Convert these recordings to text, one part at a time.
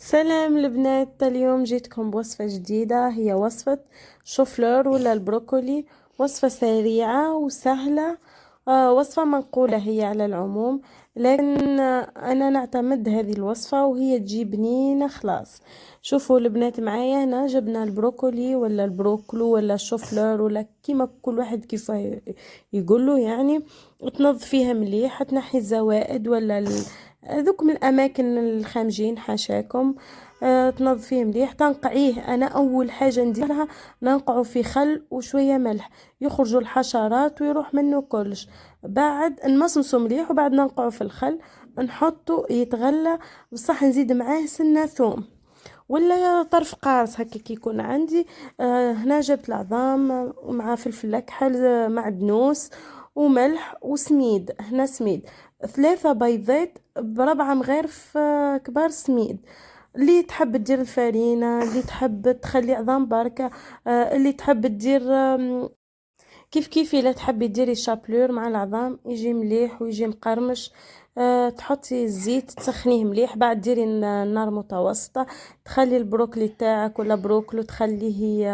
سلام البنات، اليوم جيتكم بوصفة جديدة. هي وصفة شوفلور ولا البروكولي. وصفة سريعة وسهلة. وصفة منقولة هي على العموم، لكن أنا نعتمد هذه الوصفة وهي تجي بنينة خلاص. شوفوا البنات معايا، هنا جبنا البروكولي ولا البروكلو ولا الشوفلور ولا كيما كل واحد كيف يقوله يعني. تنظف فيها مليح، تنحي الزوائد ولا ذوك من الاماكن الخامجين حاشاكم. تنظفيه مليح، تنقعيه. انا اول حاجه نديرها ننقعه في خل وشويه ملح، يخرجوا الحشرات ويروح منه كلش. بعد نمصمصه مليح وبعد ننقعه في الخل، نحطه يتغلى. بصح نزيد معاه سنه ثوم ولا طرف قارص هكا كيكون عندي. هنا جبت العظام مع فلفل اكحل، معدنوس وملح وسميد. هنا سميد 3 بيضات بربع مغارف كبار سميد. اللي تحب تدير الفرينة، اللي تحب تخلي عظام بركة، اللي تحب تدير كيف كيف. الا تحبي ديري شابلور مع العظام يجي مليح ويجي مقرمش. تحطي الزيت تسخنيه مليح، بعد ديري النار متوسطة. تخلي البروكلي تاعك ولا بروكلو تخليه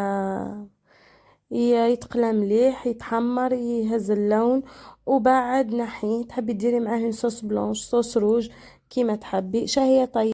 يتقلى مليح، يتحمر، يهز اللون. وبعد نحيه. تحبي ديري معاه صوص بلونش، صوص روج، كيما تحبي. شهية طيب.